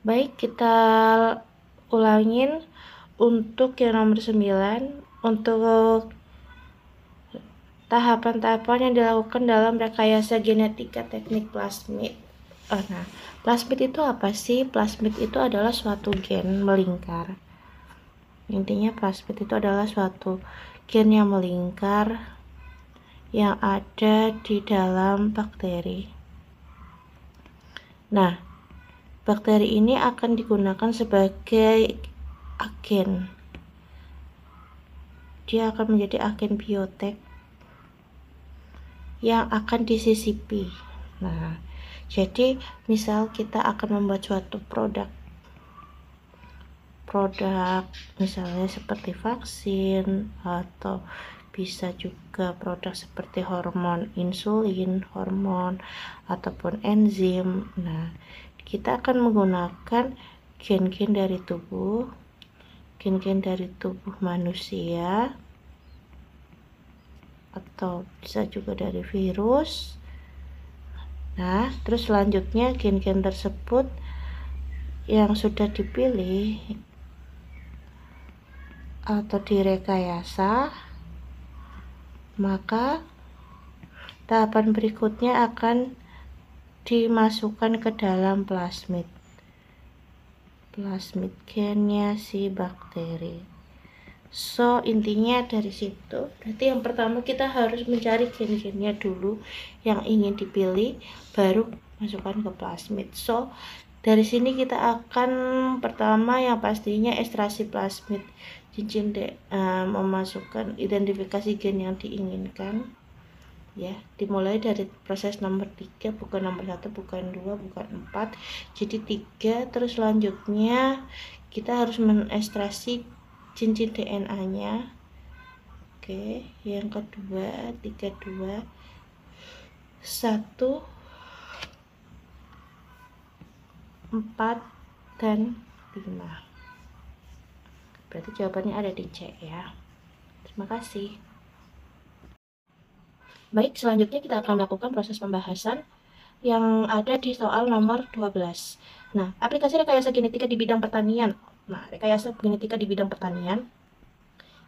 Baik, kita ulangin untuk yang nomor 9 untuk tahapan-tahapan yang dilakukan dalam rekayasa genetika teknik plasmid. Nah, plasmid itu apa sih? Plasmid itu adalah suatu gen melingkar. Intinya plasmid itu adalah suatu gen yang melingkar yang ada di dalam bakteri. Nah, bakteri ini akan digunakan sebagai agen. Dia akan menjadi agen biotek yang akan disisipi. Nah, jadi misal kita akan membuat suatu produk misalnya seperti vaksin, atau bisa juga produk seperti hormon insulin, hormon ataupun enzim. Nah, kita akan menggunakan gen-gen dari tubuh manusia, atau bisa juga dari virus. Nah, terus selanjutnya gen-gen tersebut yang sudah dipilih atau direkayasa, maka tahapan berikutnya akan dimasukkan ke dalam plasmid gennya si bakteri. So, intinya dari situ, berarti yang pertama kita harus mencari gen-gennya dulu yang ingin dipilih, baru masukkan ke plasmid. So, dari sini kita akan pertama yang pastinya ekstraksi plasmid cincin memasukkan identifikasi gen yang diinginkan. Ya, dimulai dari proses nomor 3, bukan nomor 1, bukan 2, bukan 4, jadi 3. Terus selanjutnya kita harus mengekstraksi cincin DNA nya. Oke, yang kedua 32 1 4 dan 5. Berarti jawabannya ada di C ya. Terima kasih. Baik, selanjutnya kita akan melakukan proses pembahasan yang ada di soal nomor 12. Nah, aplikasi rekayasa genetika di bidang pertanian. Nah, rekayasa genetika di bidang pertanian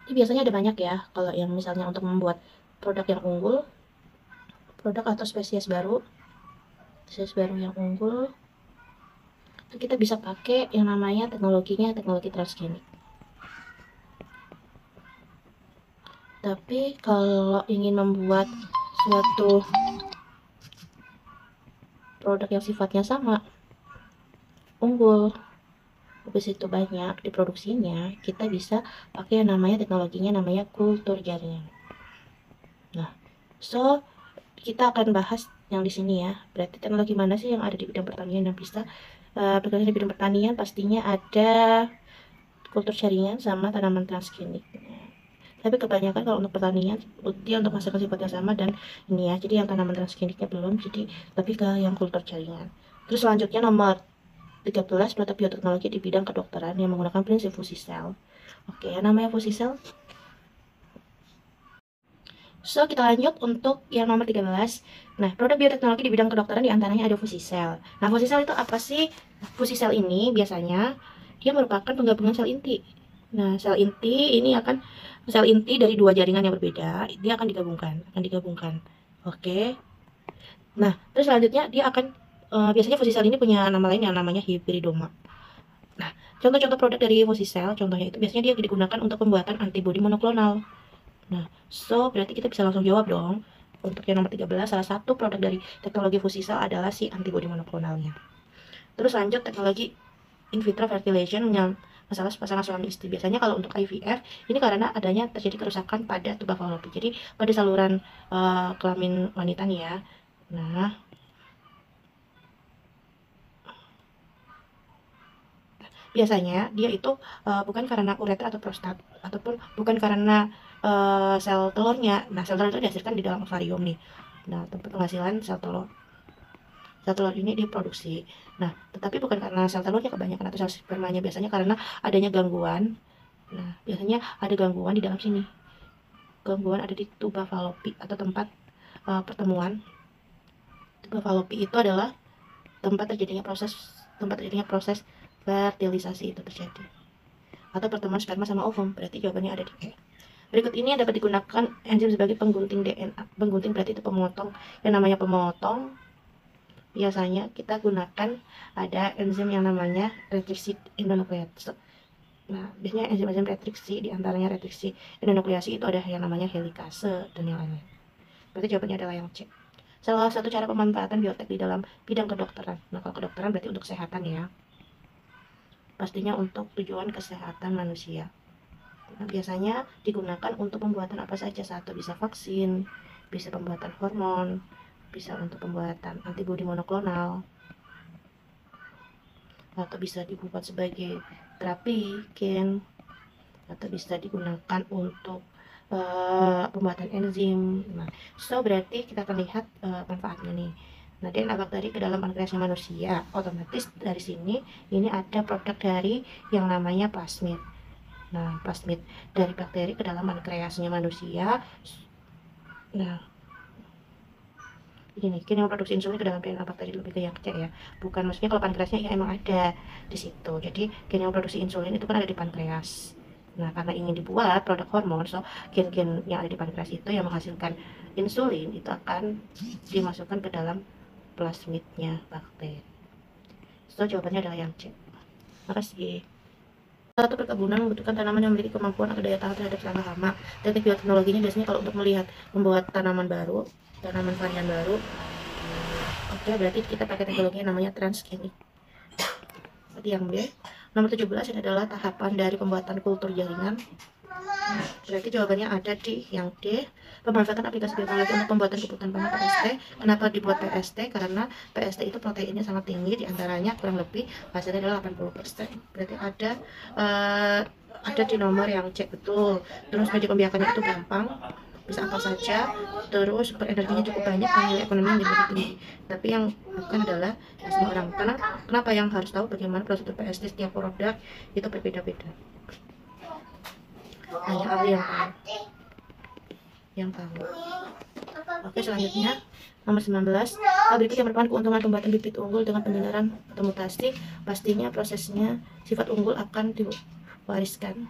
ini biasanya ada banyak ya. Kalau yang misalnya untuk membuat produk yang unggul, produk atau spesies baru yang unggul, itu kita bisa pakai yang namanya teknologi transgenik. Tapi kalau ingin membuat suatu produk yang sifatnya sama, unggul, habis itu banyak diproduksinya, kita bisa pakai yang namanya teknologinya namanya kultur jaringan. Nah, so kita akan bahas yang di sini ya. Berarti teknologi mana sih yang ada di bidang pertanian yang bisa aplikasi di bidang pertanian? Pastinya ada kultur jaringan sama tanaman transgenik. Tapi kebanyakan kalau untuk pertanian dia untuk menghasilkan sifat yang sama dan ini ya, jadi yang tanaman transgeniknya belum, jadi lebih ke yang kultur jaringan. Terus selanjutnya nomor 13, produk bioteknologi di bidang kedokteran yang menggunakan prinsip fusi sel. Oke, namanya fusi sel. So, kita lanjut untuk yang nomor 13. Nah, produk bioteknologi di bidang kedokteran diantaranya ada fusi sel. Nah, fusi sel itu apa sih? Fusi sel ini biasanya dia merupakan penggabungan sel inti. Nah, sel inti dari dua jaringan yang berbeda, dia akan digabungkan. Oke. Nah, terus selanjutnya dia akan biasanya fusi sel ini punya nama lain yang namanya hibridoma. Nah, contoh-contoh produk dari fusi sel, contohnya itu biasanya dia digunakan untuk pembuatan antibodi monoklonal. Nah, so berarti kita bisa langsung jawab dong. Untuk yang nomor 13, salah satu produk dari teknologi fusi sel adalah si antibodi monoklonalnya. Terus lanjut teknologi in vitro fertilization yang masalah pasangan suami istri. Biasanya kalau untuk IVF ini karena adanya terjadi kerusakan pada tuba fallopi. Jadi pada saluran kelamin wanita nih ya. Nah, biasanya dia itu bukan karena uretra atau prostat, ataupun bukan karena sel telurnya. Nah, sel telur itu dihasilkan di dalam ovarium nih. Nah, tempat penghasilan sel telur. Sel telur ini diproduksi. Nah, tetapi bukan karena sel telurnya kebanyakan atau sel spermanya, biasanya karena adanya gangguan. Nah, biasanya ada gangguan di dalam sini. Gangguan ada di tuba fallopi atau tempat pertemuan. Tuba fallopi itu adalah tempat terjadinya proses fertilisasi itu terjadi, atau pertemuan sperma sama ovum. Berarti jawabannya ada di E. Berikut ini yang dapat digunakan enzim sebagai penggunting DNA. Penggunting berarti itu pemotong. Yang namanya pemotong biasanya kita gunakan ada enzim yang namanya retriksi endonuklease. Nah, biasanya enzim-enzim retriksi, diantaranya retriksi endonukleasi itu ada yang namanya helikase dan yang lain-lain. Berarti jawabannya adalah yang C. Salah satu cara pemanfaatan biotek di dalam bidang kedokteran. Nah, kalau kedokteran berarti untuk kesehatan ya. Pastinya untuk tujuan kesehatan manusia. Nah, biasanya digunakan untuk pembuatan apa saja. Satu, bisa vaksin, bisa pembuatan hormon, bisa untuk pembuatan antibodi monoklonal, atau bisa dibuat sebagai terapi gen, atau bisa digunakan untuk pembuatan enzim. Nah, so berarti kita akan lihat manfaatnya nih. Nah, DNA bakteri ke dalam pankreasnya manusia, otomatis dari sini ini ada produk dari yang namanya plasmid. Nah, plasmid dari bakteri ke dalam pankreasnya manusia. Nah, ini gen yang produksi insulin ke dalam DNA bakteri, lebih ke yang C ya. Bukan, maksudnya kalau pankreasnya ya emang ada di situ. Jadi gen yang produksi insulin itu kan ada di pankreas. Nah, karena ingin dibuat produk hormon, so gen-gen yang ada di pankreas itu yang menghasilkan insulin itu akan dimasukkan ke dalam plasmidnya bakteri. So jawabannya adalah yang C. Makasih. Satu, perkebunan membutuhkan tanaman yang memiliki kemampuan atau daya tahan terhadap serangga hama. Teknik bioteknologinya biasanya kalau untuk melihat membuat tanaman baru, tanaman varian baru, oke, berarti kita pakai teknologi yang namanya transgenik. Berarti yang B. Nomor 17 ini adalah tahapan dari pembuatan kultur jaringan. Berarti jawabannya ada di yang D. Pemanfaatan aplikasi bioteknologi untuk pembuatan kebutuhan pangan PST. Kenapa dibuat PST? Karena PST itu proteinnya sangat tinggi, diantaranya kurang lebih hasilnya adalah 80%. Berarti ada di nomor yang C, betul. Terus media pembiakannya itu gampang, bisa apa saja, terus sumber energinya cukup banyak dan nilai ekonomi yang lebih tinggi. Tapi yang bukan adalah semua orang. Karena kenapa yang harus tahu bagaimana prosedur PST setiap produk itu berbeda-beda. Hanya ahli yang tahu. Oke, selanjutnya nomor 19. Berikut yang merupakan keuntungan pembuatan bibit unggul dengan pendengaran atau mutasi. Pastinya prosesnya sifat unggul akan diwariskan.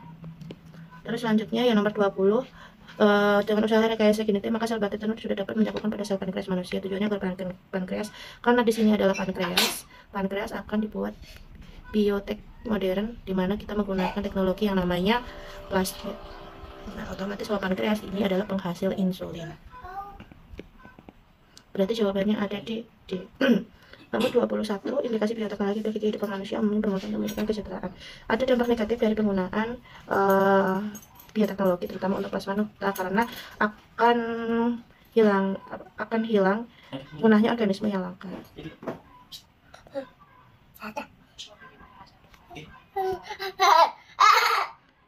Terus selanjutnya yang nomor 20. Dengan usaha rekayasa genetik, maka sel bakteri sudah dapat mencakup pada sel pankreas manusia. Tujuannya agar pankreas, karena di sini adalah pankreas akan dibuat biotek modern, di mana kita menggunakan teknologi yang namanya plasmid. Nah, otomatis kalau pankreas ini adalah penghasil insulin. Berarti jawabannya ada di D. Nomor 21, indikasi bioteknologi bagi kehidupan manusia umumnya bermuatan memberikan kesejahteraan. Ada dampak negatif dari penggunaan bioteknologi terutama untuk plasma nuclear, karena akan hilang punahnya organisme yang langka.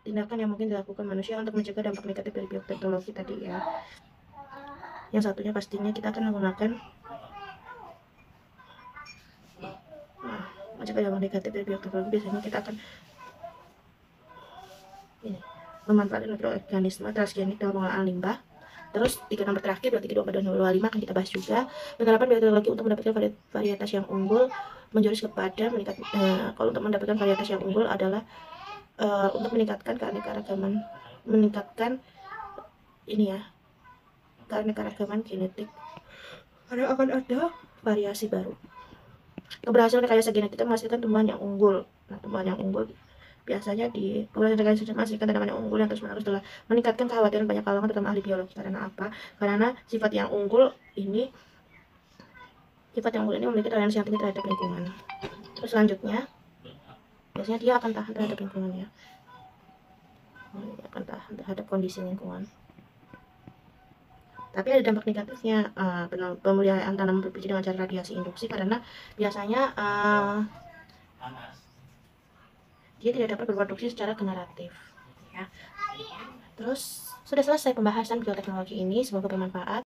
Tindakan yang mungkin dilakukan manusia untuk mencegah dampak negatif dari bioteknologi tadi ya. Yang satunya pastinya kita akan menggunakan mencegah dampak negatif dari bioteknologi. Biasanya kita akan memanfaatkan mikroorganisme transgenik dalam pengolahan limbah. Terus 3 nomor terakhir, berarti 24 dan 25 akan kita bahas juga. Penerapan bioteknologi untuk mendapatkan varietas yang unggul menjurus kepada kalau untuk mendapatkan varietas yang unggul adalah untuk meningkatkan keanekaragaman, keanekaragaman genetik, karena akan ada variasi baru. Keberhasilan rekayasa genetik menghasilkan tumbuhan yang unggul. Nah, tumbuhan yang unggul biasanya di keberhasilan rekayasa menghasilkan tanaman yang unggul yang terus-menerus telah meningkatkan kekhawatiran banyak kalangan, terutama ahli biologi. Karena apa? Karena sifat yang unggul ini memiliki toleransi yang tinggi terhadap lingkungan. Terus selanjutnya, biasanya dia akan tahan terhadap lingkungannya, akan tahan terhadap kondisi lingkungan. Tapi ada dampak negatifnya, pemeliharaan tanaman berbiji dengan cara radiasi induksi, karena biasanya dia tidak dapat berproduksi secara generatif ya. Terus sudah selesai pembahasan bioteknologi ini, semoga bermanfaat.